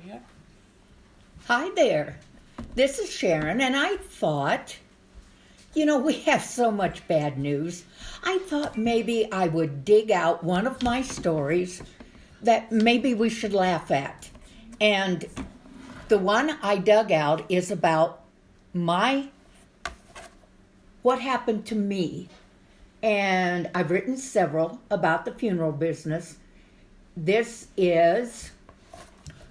there. Hi there. This is Sharon, and I thought, we have so much bad news. I thought maybe I would dig out one of my stories that maybe we should laugh at. And the one I dug out is about what happened to me. And I've written several about the funeral business. This is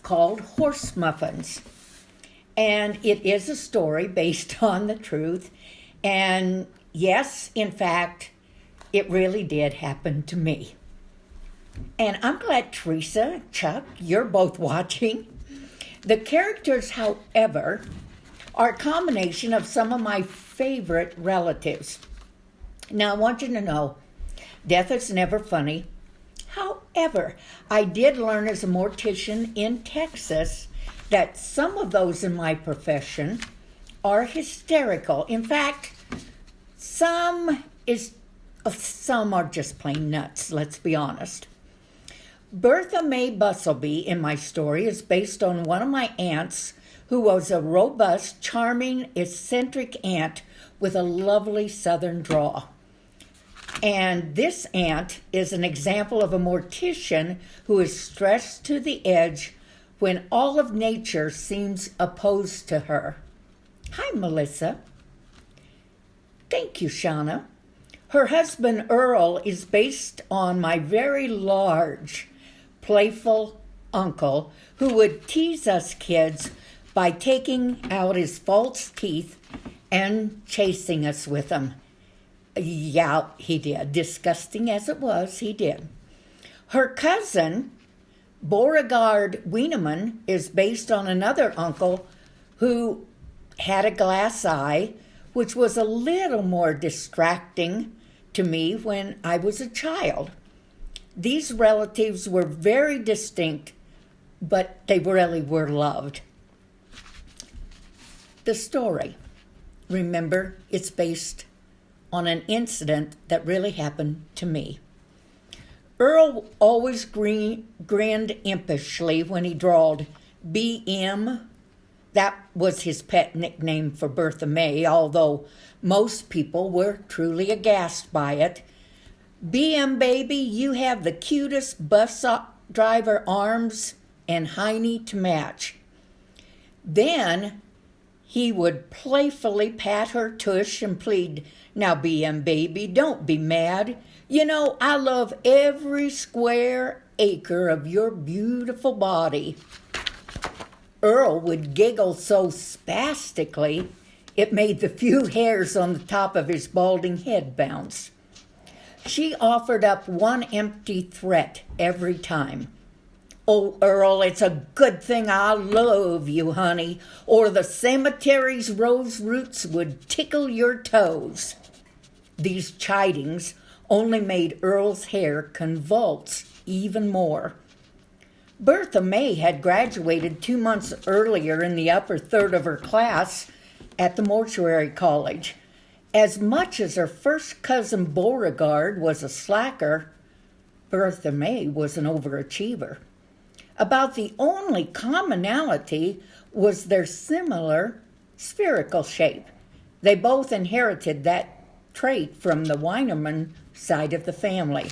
called Horse Muffins. And it is a story based on the truth. And yes, in fact, it really did happen to me. And I'm glad Teresa, Chuck, you're both watching. The characters, however, are a combination of some of my favorite relatives. Now, I want you to know, death is never funny. However, I did learn as a mortician in Texas that some of those in my profession are hysterical. In fact, some are just plain nuts, let's be honest. Bertha May Bustleby in my story is based on one of my aunts who was a robust, charming, eccentric aunt with a lovely southern drawl. And this aunt is an example of a mortician who is stressed to the edge when all of nature seems opposed to her. Hi, Melissa. Thank you, Shauna. Her husband, Earl, is based on my very large, playful uncle who would tease us kids by taking out his false teeth and chasing us with them. Yeah, he did. Disgusting as it was, he did. Her cousin, Beauregard Wieneman, is based on another uncle who had a glass eye, which was a little more distracting to me when I was a child. These relatives were very distinct, but they really were loved. The story, remember, it's based on an incident that really happened to me. Earl always grinned impishly when he drawled BM. That was his pet nickname for Bertha May, although most people were truly aghast by it. BM, baby, you have the cutest bus driver arms and hiney to match. Then he would playfully pat her tush and plead, "Now, BM, baby, don't be mad. I love every square acre of your beautiful body." Earl would giggle so spastically, it made the few hairs on the top of his balding head bounce. She offered up one empty threat every time. "Oh, Earl, it's a good thing I love you, honey, or the cemetery's rose roots would tickle your toes." These chidings only made Earl's hair convulse even more. Bertha May had graduated 2 months earlier in the upper third of her class at the mortuary college. As much as her first cousin Beauregard was a slacker, Bertha May was an overachiever. About the only commonality was their similar spherical shape. They both inherited that trait from the Wienerman side of the family.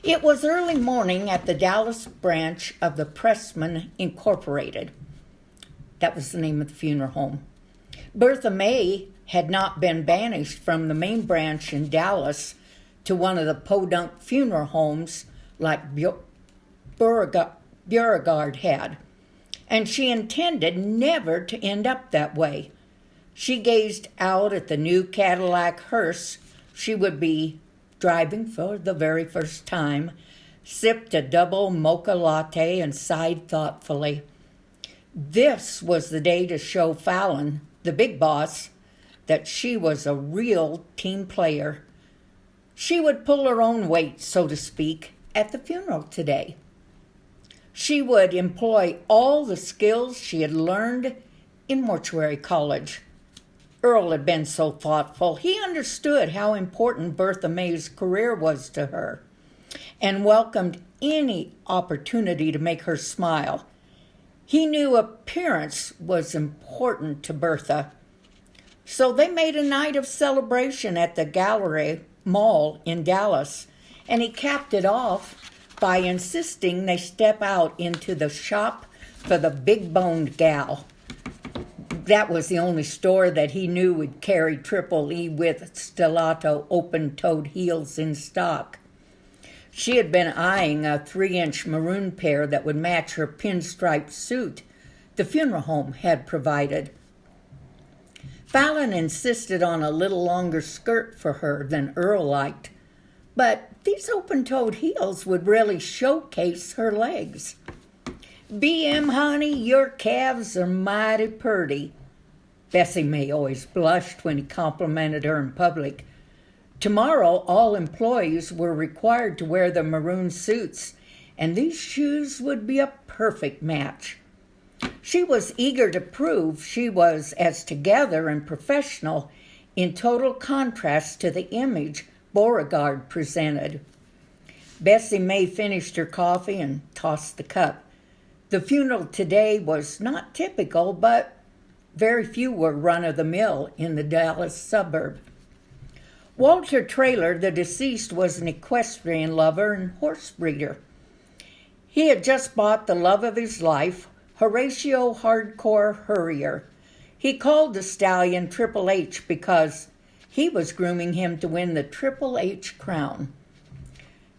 It was early morning at the Dallas branch of the Pressman Incorporated. That was the name of the funeral home. Bertha May had not been banished from the main branch in Dallas to one of the podunk funeral homes like Beauregard had, and she intended never to end up that way. She gazed out at the new Cadillac hearse she would be driving for the very first time, sipped a double mocha latte, and sighed thoughtfully. This was the day to show Fallon, the big boss, that she was a real team player. She would pull her own weight, so to speak, at the funeral today. She would employ all the skills she had learned in mortuary college. Earl had been so thoughtful. He understood how important Bertha May's career was to her and welcomed any opportunity to make her smile. He knew appearance was important to Bertha, so they made a night of celebration at the Gallery Mall in Dallas, and he capped it off by insisting they step out into the shop for the big-boned gal. That was the only store that he knew would carry Triple E with stiletto open-toed heels in stock. She had been eyeing a 3-inch maroon pair that would match her pinstripe suit the funeral home had provided. Fallon insisted on a little longer skirt for her than Earl liked, but these open-toed heels would really showcase her legs. "B.M., honey, your calves are mighty purty." Bessie May always blushed when he complimented her in public. Tomorrow, all employees were required to wear the maroon suits, and these shoes would be a perfect match. She was eager to prove she was as together and professional, in total contrast to the image Beauregard presented. Bessie May finished her coffee and tossed the cup. The funeral today was not typical, but very few were run-of-the-mill in the Dallas suburb. Walter Traylor, the deceased, was an equestrian lover and horse breeder. He had just bought the love of his life, Horatio Hardcore Hurrier. He called the stallion Triple H because he was grooming him to win the Triple H crown.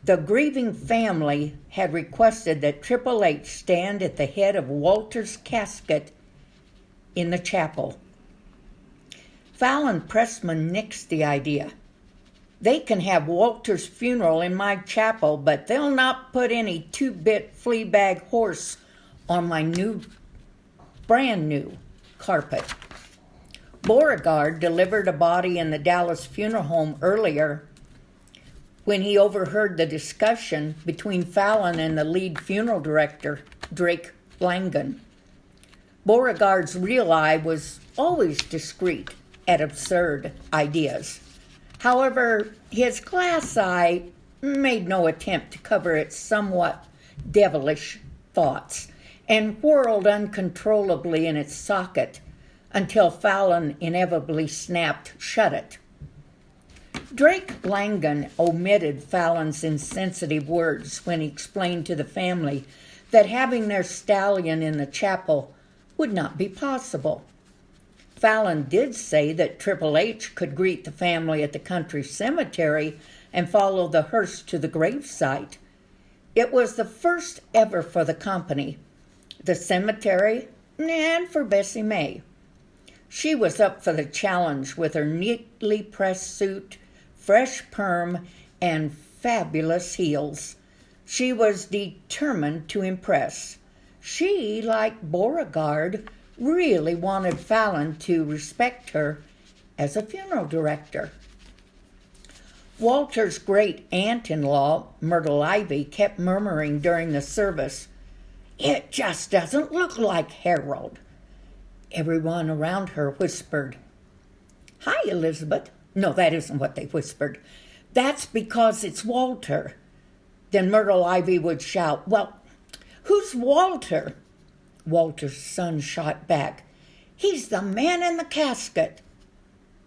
The grieving family had requested that Triple H stand at the head of Walter's casket in the chapel. Fallon Pressman nixed the idea. "They can have Walter's funeral in my chapel, but they'll not put any 2-bit flea-bag horse on my brand new carpet." Beauregard delivered a body in the Dallas funeral home earlier when he overheard the discussion between Fallon and the lead funeral director, Drake Langan. Beauregard's real eye was always discreet at absurd ideas. However, his glass eye made no attempt to cover its somewhat devilish thoughts and whirled uncontrollably in its socket until Fallon inevitably snapped shut it. Drake Langan omitted Fallon's insensitive words when he explained to the family that having their stallion in the chapel would not be possible. Fallon did say that Triple H could greet the family at the country cemetery and follow the hearse to the gravesite. It was the first ever for the company, the cemetery, and for Bessie May. She was up for the challenge with her neatly pressed suit, fresh perm, and fabulous heels. She was determined to impress. She, like Beauregard, really wanted Fallon to respect her as a funeral director. Walter's great aunt-in-law, Myrtle Ivy, kept murmuring during the service, "It just doesn't look like Harold." Everyone around her whispered, "Hi, Elizabeth." No, that isn't what they whispered. "That's because it's Walter." Then Myrtle Ivy would shout, "Well, who's Walter?" Walter's son shot back, "He's the man in the casket."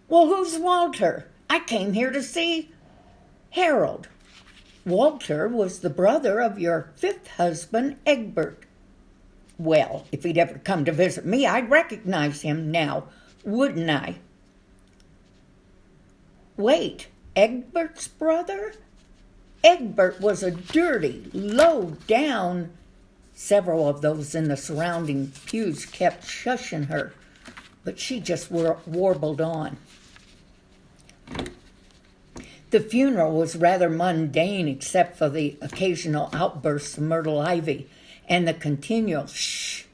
"Well, who's Walter? I came here to see Harold." "Walter was the brother of your 5th husband, Egbert." "Well, if he'd ever come to visit me, I'd recognize him now, wouldn't I?" "Wait, Egbert's brother?" "Egbert was a dirty, low-down..." Several of those in the surrounding pews kept shushing her, but she just warbled on. The funeral was rather mundane except for the occasional outbursts of Myrtle Ivy and the continual shh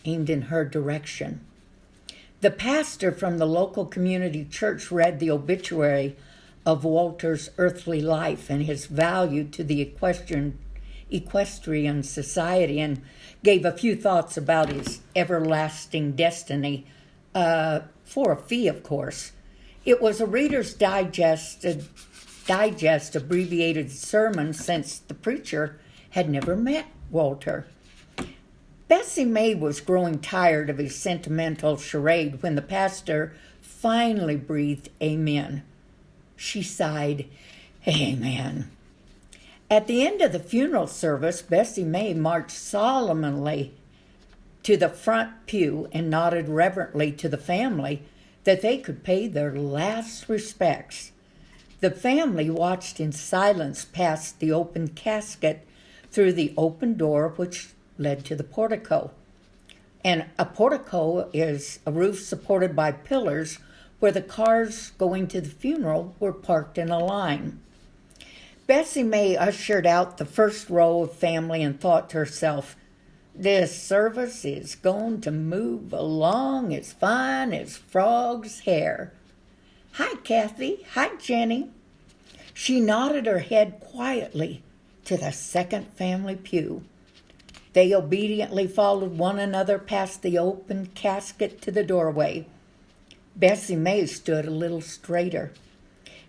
aimed in her direction. The pastor from the local community church read the obituary of Walter's earthly life and his value to the equestrian society and gave a few thoughts about his everlasting destiny, for a fee, of course. It was a Reader's Digest abbreviated sermon since the preacher had never met Walter. Bessie May was growing tired of his sentimental charade when the pastor finally breathed amen. She sighed, "Amen." At the end of the funeral service, Bessie May marched solemnly to the front pew and nodded reverently to the family that they could pay their last respects. The family watched in silence past the open casket through the open door which led to the portico. And a portico is a roof supported by pillars where the cars going to the funeral were parked in a line. Bessie May ushered out the first row of family and thought to herself, "This service is going to move along as fine as frog's hair. Hi, Kathy. Hi, Jenny." She nodded her head quietly to the second family pew. They obediently followed one another past the open casket to the doorway. Bessie May stood a little straighter.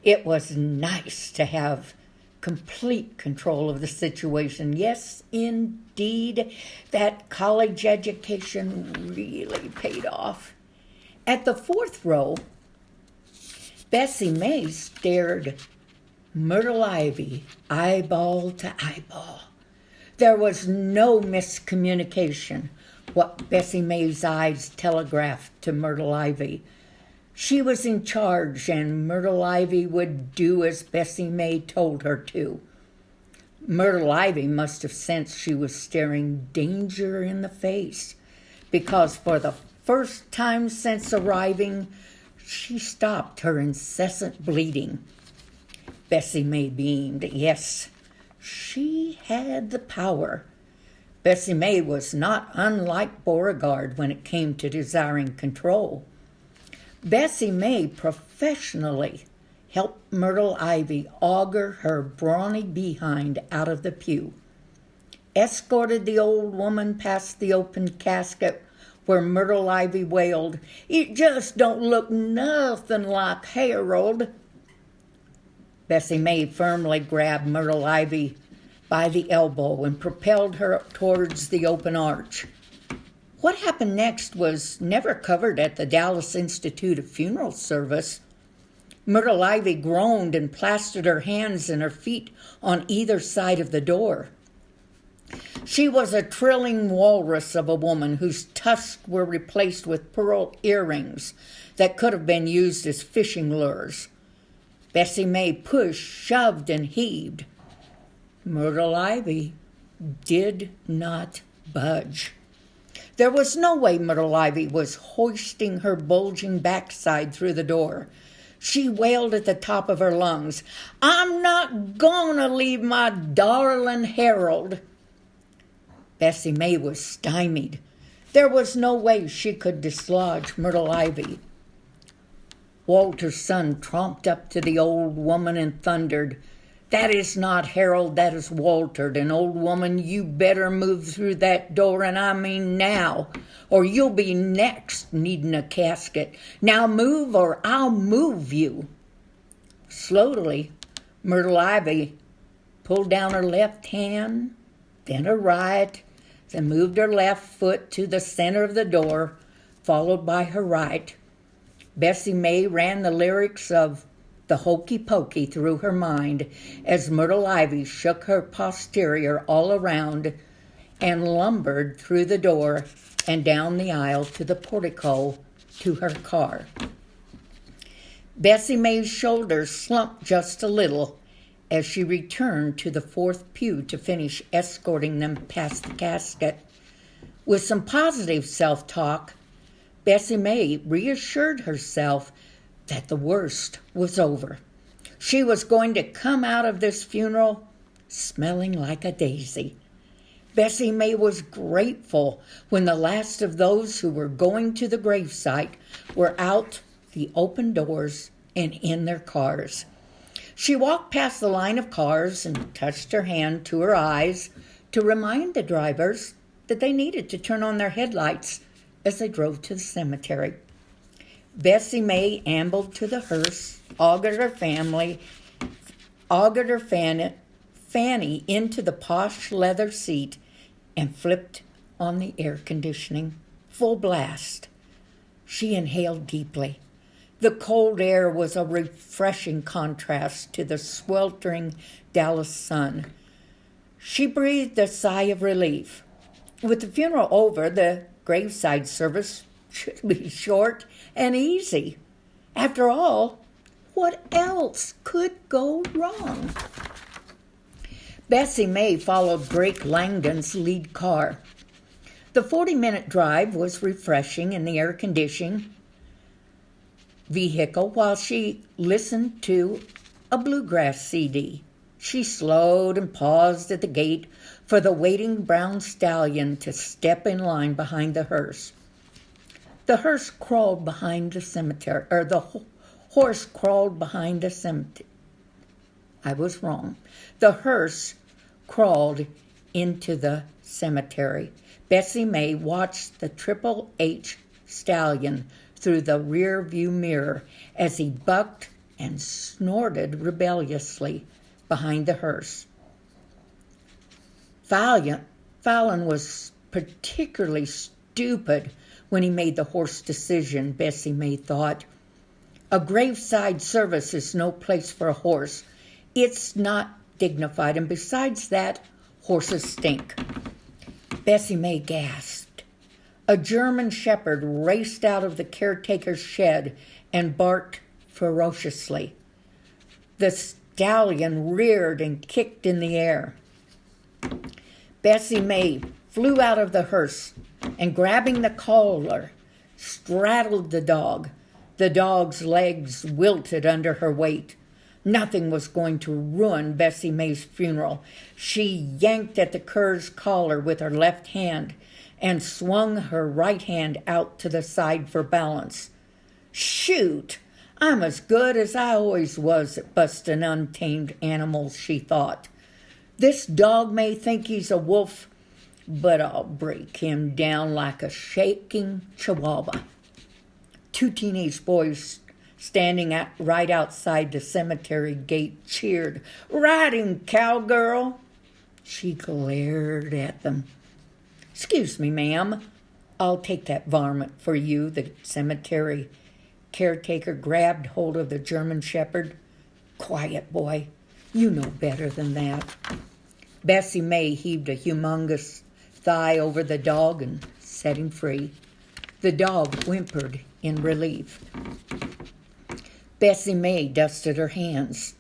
It was nice to have complete control of the situation. Yes, indeed, that college education really paid off. At the fourth row, Bessie May stared Myrtle Ivy eyeball to eyeball. There was no miscommunication what Bessie May's eyes telegraphed to Myrtle Ivy. She was in charge, and Myrtle Ivy would do as Bessie May told her to. Myrtle Ivy must have sensed she was staring danger in the face, because for the first time since arriving, she stopped her incessant bleating. Bessie May beamed. Yes, she had the power. Bessie May was not unlike Beauregard when it came to desiring control. Bessie May professionally helped Myrtle Ivy auger her brawny behind out of the pew, escorted the old woman past the open casket where Myrtle Ivy wailed, "It just don't look nothing like Harold." Bessie May firmly grabbed Myrtle Ivy by the elbow and propelled her towards the open arch. What happened next was never covered at the Dallas Institute of Funeral Service. Myrtle Ivy groaned and plastered her hands and her feet on either side of the door. She was a trilling walrus of a woman whose tusks were replaced with pearl earrings that could have been used as fishing lures. Bessie May pushed, shoved, and heaved. Myrtle Ivy did not budge. There was no way Myrtle Ivy was hoisting her bulging backside through the door. She wailed at the top of her lungs, "I'm not gonna leave my darling Harold." Bessie May was stymied. There was no way she could dislodge Myrtle Ivy. Walter's son tromped up to the old woman and thundered, "That is not Harold, that is Walter, and old woman, you better move through that door, and I mean now, or you'll be next needing a casket. Now move or I'll move you." Slowly, Myrtle Ivy pulled down her left hand, then her right, then moved her left foot to the center of the door, followed by her right. Bessie May ran the lyrics of the Hokey Pokey through her mind as Myrtle Ivy shook her posterior all around and lumbered through the door and down the aisle to the portico to her car. Bessie May's shoulders slumped just a little as she returned to the fourth pew to finish escorting them past the casket. With some positive self-talk, Bessie May reassured herself that the worst was over. She was going to come out of this funeral smelling like a daisy. Bessie May was grateful when the last of those who were going to the gravesite were out the open doors and in their cars. She walked past the line of cars and touched her hand to her eyes to remind the drivers that they needed to turn on their headlights as they drove to the cemetery. Bessie May ambled to the hearse, augured her fanny into the posh leather seat, and flipped on the air conditioning, full blast. She inhaled deeply. The cold air was a refreshing contrast to the sweltering Dallas sun. She breathed a sigh of relief. With the funeral over, the graveside service should be short and easy. After all, what else could go wrong? Bessie May followed Drake Langdon's lead car. The 40-minute drive was refreshing in the air-conditioning vehicle while she listened to a bluegrass CD. She slowed and paused at the gate for the waiting brown stallion to step in line behind the hearse. The hearse crawled behind the cemetery, or the horse crawled behind the cemetery. I was wrong. The hearse crawled into the cemetery. Bessie May watched the Triple H stallion through the rear view mirror as he bucked and snorted rebelliously behind the hearse. Fallon was particularly stupid when he made the horse decision, Bessie May thought. A graveside service is no place for a horse. It's not dignified, and besides that, horses stink. Bessie May gasped. A German shepherd raced out of the caretaker's shed and barked ferociously. The stallion reared and kicked in the air. Bessie May flew out of the hearse and, grabbing the collar, straddled the dog. The dog's legs wilted under her weight. Nothing was going to ruin Bessie May's funeral. She yanked at the cur's collar with her left hand and swung her right hand out to the side for balance. Shoot! I'm as good as I always was at busting untamed animals, she thought. This dog may think he's a wolf, but I'll break him down like a shaking chihuahua. Two teenage boys standing right outside the cemetery gate cheered. Ride him, cowgirl! She glared at them. Excuse me, ma'am. I'll take that varmint for you. The cemetery caretaker grabbed hold of the German shepherd. Quiet, boy. You know better than that. Bessie May heaved a humongous thigh over the dog and set him free. The dog whimpered in relief. Bessie May dusted her hands.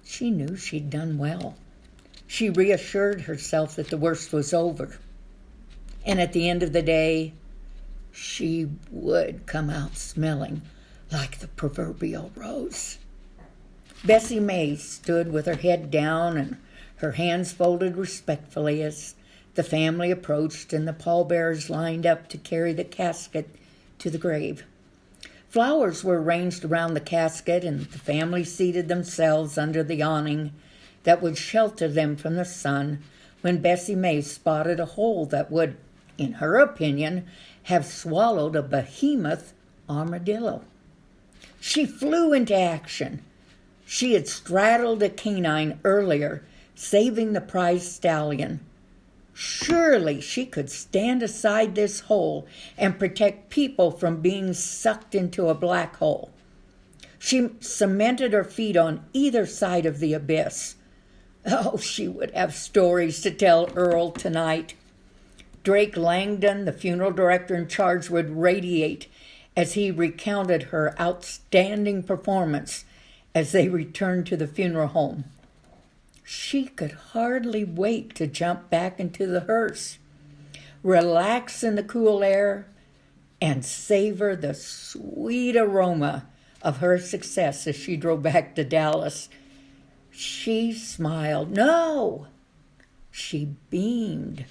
She knew she'd done well. She reassured herself that the worst was over. And at the end of the day, she would come out smelling like the proverbial rose. Bessie May stood with her head down and her hands folded respectfully as the family approached and the pallbearers lined up to carry the casket to the grave. Flowers were arranged around the casket, and the family seated themselves under the awning that would shelter them from the sun when Bessie May spotted a hole that would, in her opinion, have swallowed a behemoth armadillo. She flew into action. She had straddled a canine earlier, saving the prized stallion. Surely she could stand aside this hole and protect people from being sucked into a black hole. She cemented her feet on either side of the abyss. Oh, she would have stories to tell Earl tonight. Drake Langdon, the funeral director in charge, would radiate as he recounted her outstanding performance as they returned to the funeral home. She could hardly wait to jump back into the hearse, relax in the cool air, and savor the sweet aroma of her success as she drove back to Dallas. She smiled. No! She beamed.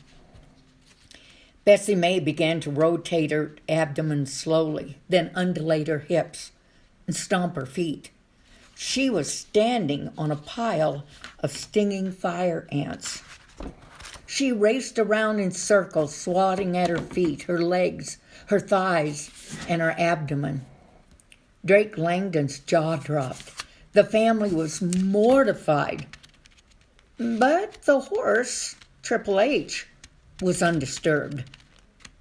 Bessie May began to rotate her abdomen slowly, then undulate her hips and stomp her feet. She was standing on a pile of stinging fire ants. She raced around in circles, swatting at her feet, her legs, her thighs, and her abdomen. Drake Langdon's jaw dropped. The family was mortified. But the horse, Triple H, was undisturbed.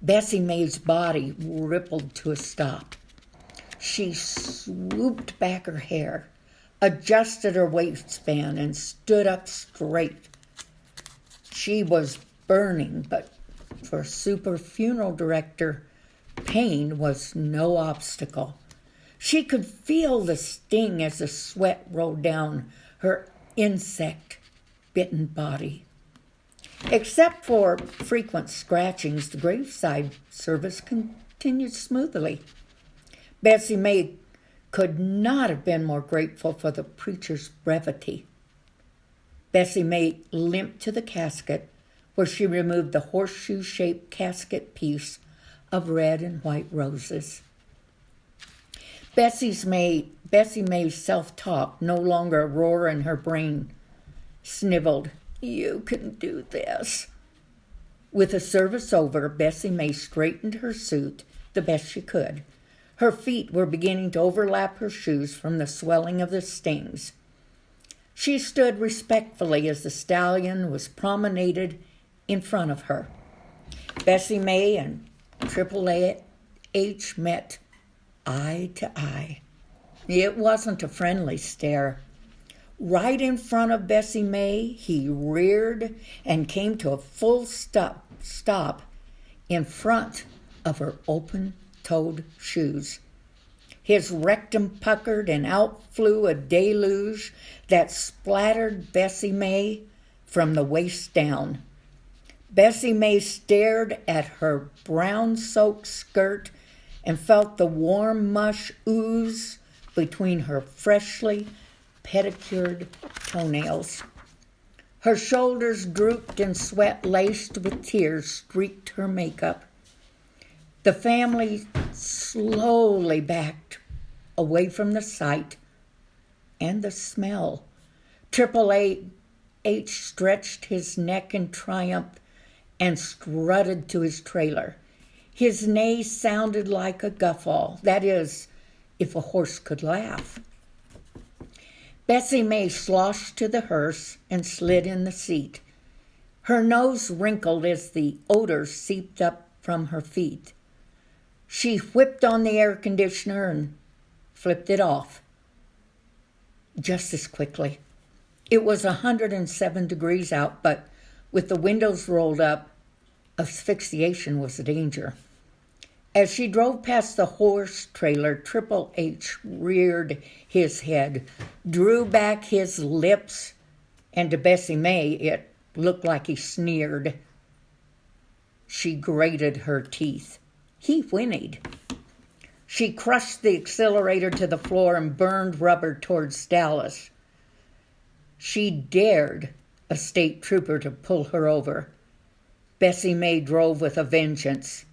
Bessie Mae's body rippled to a stop. She swooped back her hair, adjusted her waistband, and stood up straight. She was burning, but for a super funeral director, pain was no obstacle. She could feel the sting as the sweat rolled down her insect-bitten body. Except for frequent scratchings, the graveside service continued smoothly. Bessie Mae could not have been more grateful for the preacher's brevity. Bessie Mae limped to the casket, where she removed the horseshoe-shaped casket piece of red and white roses. Bessie Mae's self-talk, no longer a roar in her brain, sniveled, "You can do this." With the service over, Bessie Mae straightened her suit the best she could. Her feet were beginning to overlap her shoes from the swelling of the stings. She stood respectfully as the stallion was promenaded in front of her. Bessie Mae and Triple H met eye to eye. It wasn't a friendly stare. Right in front of Bessie Mae, he reared and came to a full stop in front of her open-toed shoes. His rectum puckered and out flew a deluge that splattered Bessie Mae from the waist down. Bessie Mae stared at her brown-soaked skirt and felt the warm mush ooze between her freshly pedicured toenails. Her shoulders drooped and sweat laced with tears streaked her makeup. The family slowly backed away from the sight and the smell. Triple H stretched his neck in triumph and strutted to his trailer. His neigh sounded like a guffaw, that is, if a horse could laugh. Bessie Mae sloshed to the hearse and slid in the seat. Her nose wrinkled as the odor seeped up from her feet. She whipped on the air conditioner and flipped it off just as quickly. It was 107 degrees out, but with the windows rolled up, asphyxiation was a danger. As she drove past the horse trailer, Triple H reared his head, drew back his lips, and to Bessie Mae it looked like he sneered. She grated her teeth. He whinnied. She crushed the accelerator to the floor and burned rubber towards Dallas. She dared a state trooper to pull her over. Bessie Mae drove with a vengeance.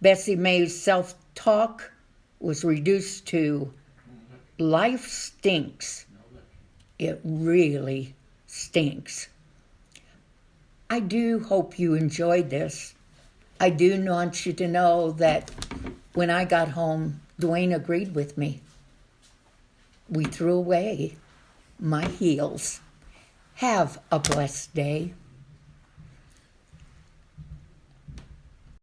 Bessie Mae's self-talk was reduced to, "Life stinks. It really stinks." I do hope you enjoyed this. I do want you to know that when I got home, Dwayne agreed with me. We threw away my heels. Have a blessed day.